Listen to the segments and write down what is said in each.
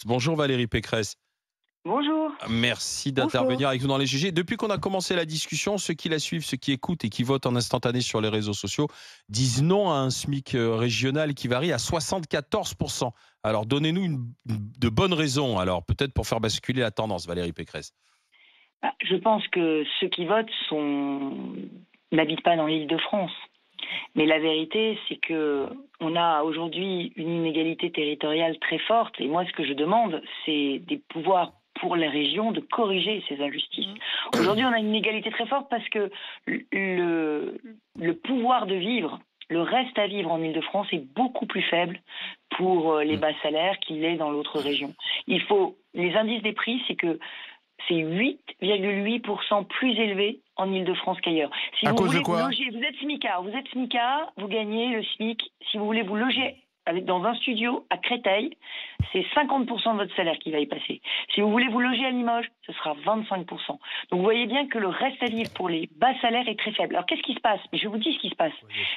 Bonjour Valérie Pécresse. Bonjour. Merci Bonjour. d'intervenir avec nous dans les GG. Depuis qu'on a commencé la discussion, ceux qui la suivent, ceux qui écoutent et qui votent en instantané sur les réseaux sociaux disent non à un SMIC régional qui varie à 74%. Alors donnez-nous de bonnes raisons, alors peut-être pour faire basculer la tendance, Valérie Pécresse. Je pense que ceux qui votent n'habitent pas dans l'Île-de-France. Mais la vérité, c'est que on a aujourd'hui une inégalité territoriale très forte. Et moi, ce que je demande, c'est des pouvoirs pour les régions de corriger ces injustices. Aujourd'hui, on a une inégalité très forte parce que le pouvoir de vivre, le reste à vivre en Île-de-France est beaucoup plus faible pour les bas salaires qu'il est dans l'autre région. Les indices des prix, c'est 8,8% plus élevé en Île-de-France qu'ailleurs. Si À vous cause de voulez vous quoi? loger, vous êtes smicard, vous gagnez le SMIC. Si vous voulez vous loger dans un studio à Créteil, c'est 50% de votre salaire qui va y passer. Si vous voulez vous loger à Limoges, ce sera 25%. Donc vous voyez bien que le reste à vivre pour les bas salaires est très faible. Alors qu'est-ce qui se passe? Je vous dis ce qui se passe.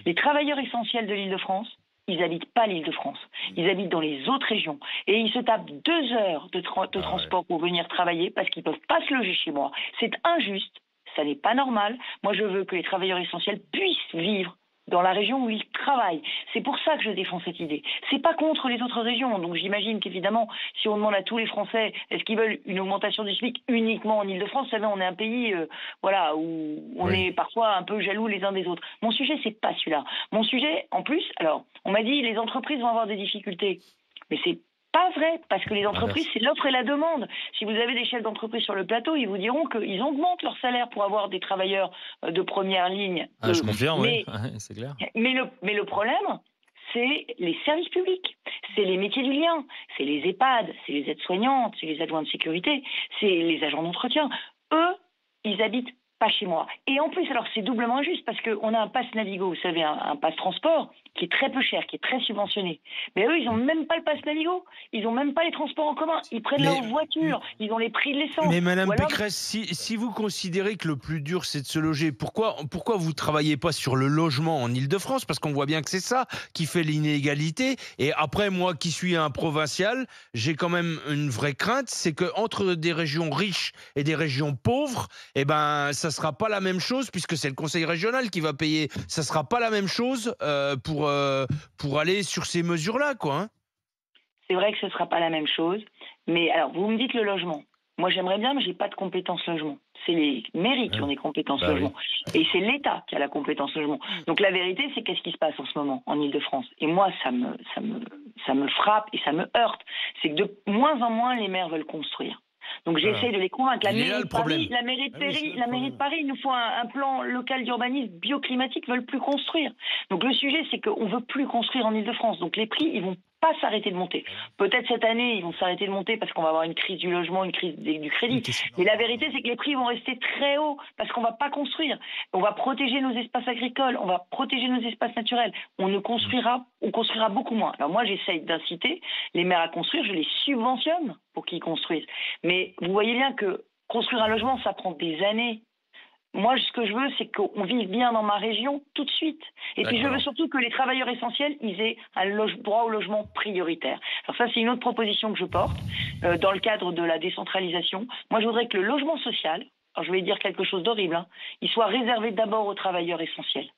Les travailleurs essentiels de l'Île-de-France, ils n'habitent pas l'Île-de-France. Ils habitent dans les autres régions. Et ils se tapent 2 heures de transport pour venir travailler parce qu'ils ne peuvent pas se loger chez moi. C'est injuste. Ça n'est pas normal. Moi, je veux que les travailleurs essentiels puissent vivre dans la région où ils travaillent. C'est pour ça que je défends cette idée. C'est pas contre les autres régions. Donc j'imagine qu'évidemment, si on demande à tous les Français, est-ce qu'ils veulent une augmentation du SMIC uniquement en Île-de-France, vous savez, on est un pays où on est parfois un peu jaloux les uns des autres. Mon sujet, c'est pas celui-là. Mon sujet, en plus, alors, on m'a dit les entreprises vont avoir des difficultés. Mais c'est pas vrai, parce que les entreprises, c'est l'offre et la demande. Si vous avez des chefs d'entreprise sur le plateau, ils vous diront qu'ils augmentent leur salaire pour avoir des travailleurs de première ligne. Je confirme, oui, Mais, c'est clair. mais le problème, c'est les services publics, c'est les métiers du lien, c'est les EHPAD, c'est les aides-soignantes, c'est les adjoints de sécurité, c'est les agents d'entretien. Eux, ils habitent pas chez moi. Et en plus, alors c'est doublement injuste parce qu'on a un pass Navigo, vous savez, un pass transport qui est très peu cher, qui est très subventionné. Mais eux, ils n'ont même pas le pass Navigo, ils n'ont même pas les transports en commun, ils prennent leur voiture, ils ont les prix de l'essence. Mais Madame Ou alors, Pécresse, si vous considérez que le plus dur c'est de se loger, pourquoi vous travaillez pas sur le logement en Île-de-France? Parce qu'on voit bien que c'est ça qui fait l'inégalité. Et après, moi qui suis un provincial, j'ai quand même une vraie crainte, c'est que entre des régions riches et des régions pauvres, eh ben ça sera pas la même chose puisque c'est le conseil régional qui va payer. Ça sera pas la même chose pour aller sur ces mesures-là, quoi. Hein. c'est vrai que ce ne sera pas la même chose. Mais alors, vous me dites le logement. Moi, j'aimerais bien, mais je n'ai pas de compétences logement. C'est les mairies qui ont des compétences logement. Et c'est l'État qui a la compétence logement. Donc la vérité, c'est qu'est-ce qui se passe en ce moment en Île-de-France. Et moi, ça me frappe et ça me heurte. C'est que de moins en moins, les maires veulent construire. Donc j'essaie de les convaincre. La Il est là, mairie le de problème. Paris, la mairie de Paris, il nous faut un plan local d'urbanisme bioclimatique, veulent plus construire. Donc le sujet, c'est qu'on veut plus construire en Île-de-France. Donc les prix, ils vont pas s'arrêter de monter. Peut-être cette année, ils vont s'arrêter de monter parce qu'on va avoir une crise du logement, une crise du crédit. Mais la vérité, c'est que les prix vont rester très hauts parce qu'on va pas construire. On va protéger nos espaces agricoles, on va protéger nos espaces naturels. On construira beaucoup moins. Alors moi, j'essaye d'inciter les maires à construire, je les subventionne pour qu'ils construisent. Mais vous voyez bien que construire un logement, ça prend des années. Moi, ce que je veux, c'est qu'on vive bien dans ma région tout de suite. Et puis, je veux surtout que les travailleurs essentiels, ils aient un droit au logement prioritaire. Alors ça, c'est une autre proposition que je porte dans le cadre de la décentralisation. Moi, je voudrais que le logement social, alors je vais dire quelque chose d'horrible, il soit réservé d'abord aux travailleurs essentiels,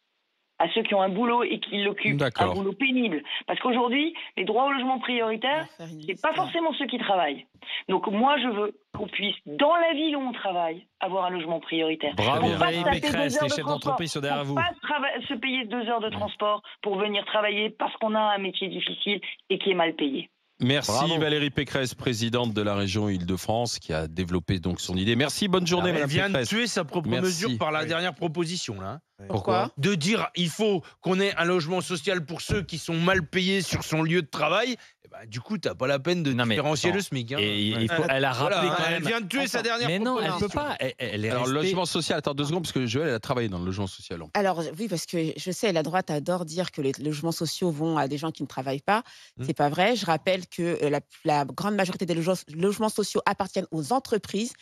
à ceux qui ont un boulot et qui l'occupent, un boulot pénible. Parce qu'aujourd'hui, les droits au logement prioritaire, c'est pas forcément ceux qui travaillent. Donc moi, je veux qu'on puisse, dans la ville où on travaille, avoir un logement prioritaire. Bravo Pour pas Valérie se taper Pécresse, 2 heures les de chefs transport, d'entreprise sont derrière vous. pour pas se payer 2 heures de transport pour venir travailler parce qu'on a un métier difficile et qui est mal payé. Merci Bravo. Valérie Pécresse, présidente de la région Île-de-France, qui a développé donc son idée. Merci, bonne journée Elle Madame vient de Pécresse. tuer sa propre Merci. mesure par la dernière proposition, là. Pourquoi? De dire il faut qu'on ait un logement social pour ceux qui sont mal payés sur son lieu de travail, eh ben, du coup, t'as pas la peine de différencier le SMIC. Hein. Et elle a rappelé quand même. Elle vient de tuer sa dernière Mais non, elle proposition. peut pas. Elle est Alors, le restée... logement social, attends 2 secondes, parce que Joël, elle a travaillé dans le logement social. Alors oui, parce que je sais, la droite adore dire que les logements sociaux vont à des gens qui ne travaillent pas. C'est pas vrai. Je rappelle que la grande majorité des logements sociaux appartiennent aux entreprises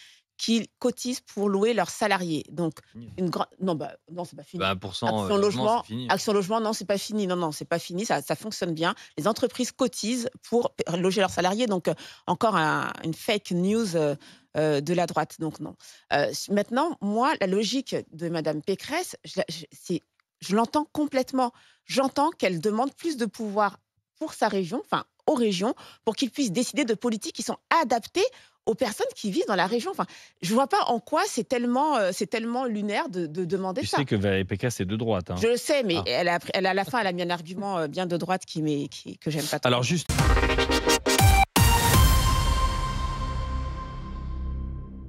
qui cotisent pour louer leurs salariés. Donc, non, c'est pas fini. 1% Action Logement, c'est fini. Action Logement, non, c'est pas fini. Non, c'est pas fini. Ça fonctionne bien. Les entreprises cotisent pour loger leurs salariés. Donc, encore une fake news de la droite. Donc, non. Maintenant, moi, la logique de Mme Pécresse, je l'entends complètement. J'entends qu'elle demande plus de pouvoir pour sa région, enfin, aux régions, pour qu'ils puissent décider de politiques qui sont adaptées aux personnes qui vivent dans la région. Enfin, je ne vois pas en quoi c'est tellement lunaire de demander ça. Tu sais que Valérie Pécresse est de droite. Hein. Je le sais, mais à la fin, elle a mis un argument bien de droite que j'aime pas trop. Alors juste...